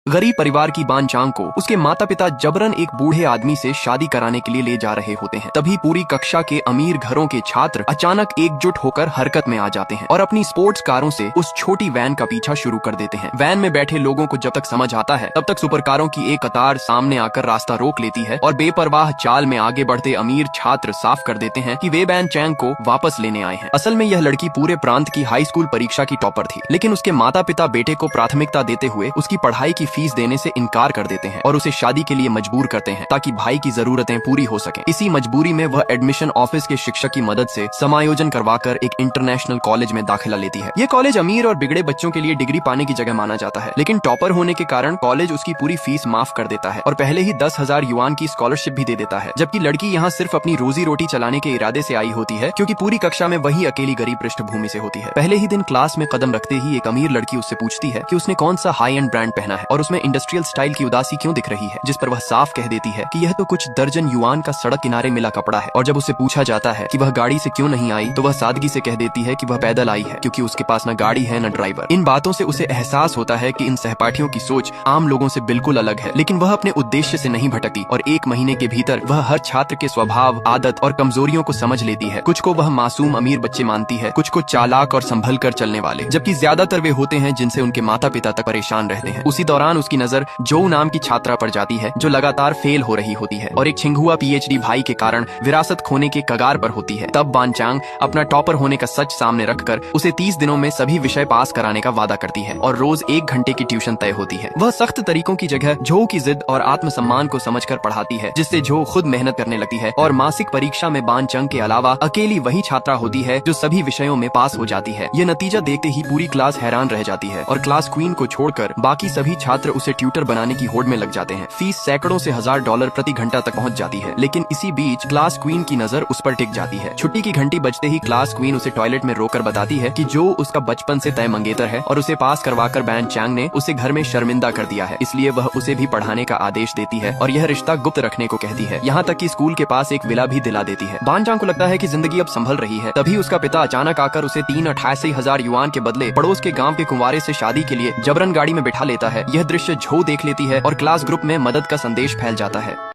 गरीब परिवार की बानचांग को उसके माता पिता जबरन एक बूढ़े आदमी से शादी कराने के लिए ले जा रहे होते हैं। तभी पूरी कक्षा के अमीर घरों के छात्र अचानक एकजुट होकर हरकत में आ जाते हैं और अपनी स्पोर्ट्स कारों से उस छोटी वैन का पीछा शुरू कर देते हैं। वैन में बैठे लोगों को जब तक समझ आता है तब तक सुपर कारों की एक कतार सामने आकर रास्ता रोक लेती है और बेपरवाह चाल में आगे बढ़ते अमीर छात्र साफ कर देते हैं कि वे बानचांग को वापस लेने आए हैं। असल में यह लड़की पूरे प्रांत की हाई स्कूल परीक्षा की टॉपर थी, लेकिन उसके माता पिता बेटे को प्राथमिकता देते हुए उसकी पढ़ाई की फीस देने से इनकार कर देते हैं और उसे शादी के लिए मजबूर करते हैं ताकि भाई की जरूरतें पूरी हो सके। इसी मजबूरी में वह एडमिशन ऑफिस के शिक्षक की मदद से समायोजन करवाकर एक इंटरनेशनल कॉलेज में दाखिला लेती है। यह कॉलेज अमीर और बिगड़े बच्चों के लिए डिग्री पाने की जगह माना जाता है, लेकिन टॉपर होने के कारण कॉलेज उसकी पूरी फीस माफ कर देता है और पहले ही 10,000 युआन की स्कॉलरशिप भी दे देता है। जबकि लड़की यहाँ सिर्फ अपनी रोजी रोटी चलाने के इरादे से आई होती है, क्योंकि पूरी कक्षा में वही अकेली गरीब पृष्ठभूमि से होती है। पहले ही दिन क्लास में कदम रखते ही एक अमीर लड़की उससे पूछती है कि उसने कौन सा हाई एंड ब्रांड पहना है और उसमें इंडस्ट्रियल स्टाइल की उदासी क्यों दिख रही है, जिस पर वह साफ कह देती है कि यह तो कुछ दर्जन युआन का सड़क किनारे मिला कपड़ा है। और जब उससे पूछा जाता है कि वह गाड़ी से क्यों नहीं आई तो वह सादगी से कह देती है कि वह पैदल आई है, क्योंकि उसके पास न गाड़ी है न ड्राइवर। इन बातों से उसे एहसास होता है कि इन सहपाठियों की सोच आम लोगों से बिल्कुल अलग है, लेकिन वह अपने उद्देश्य से नहीं भटकती और 1 महीने के भीतर वह हर छात्र के स्वभाव, आदत और कमजोरियों को समझ लेती है। कुछ को वह मासूम अमीर बच्चे मानती है, कुछ को चालाक और संभल कर चलने वाले, जबकि ज्यादातर वे होते हैं जिनसे उनके माता पिता तक परेशान रहते हैं। उसी दौरान उसकी नजर जो नाम की छात्रा पर जाती है जो लगातार फेल हो रही होती है और एक छिंगुआ पीएचडी भाई के कारण विरासत खोने के कगार पर होती है। तब बानचांग अपना टॉपर होने का सच सामने रखकर उसे 30 दिनों में सभी विषय पास कराने का वादा करती है और रोज 1 घंटे की ट्यूशन तय होती है। वह सख्त तरीकों की जगह झो की जिद और आत्मसम्मान को समझकर पढ़ाती है, जिससे झो खुद मेहनत करने लगती है और मासिक परीक्षा में बानचांग के अलावा अकेली वही छात्रा होती है जो सभी विषयों में पास हो जाती है। यह नतीजा देखते ही पूरी क्लास हैरान रह जाती है और क्लास क्वीन को छोड़कर बाकी सभी छात्र उसे ट्यूटर बनाने की होड़ में लग जाते हैं। फीस सैकड़ों से $1000 प्रति घंटा तक पहुंच जाती है, लेकिन इसी बीच क्लास क्वीन की नजर उस पर टिक जाती है। छुट्टी की घंटी बजते ही क्लास क्वीन उसे टॉयलेट में रोककर बताती है कि जो उसका बचपन से तय मंगेतर है और उसे पास करवाकर बानचांग ने उसे घर में शर्मिंदा कर दिया है, इसलिए वह उसे भी पढ़ाने का आदेश देती है और यह रिश्ता गुप्त रखने को कहती है। यहाँ तक कि स्कूल के पास एक विला भी दिला देती है। बानचांग को लगता है कि जिंदगी अब संभल रही है। तभी उसका पिता अचानक आकर उसे 3,88,000 युआन के बदले पड़ोस के गांव के कुंवारे से शादी के लिए जबरन गाड़ी में बिठा लेता है। यह दृश्य झो देख लेती है और क्लास ग्रुप में मदद का संदेश फैल जाता है।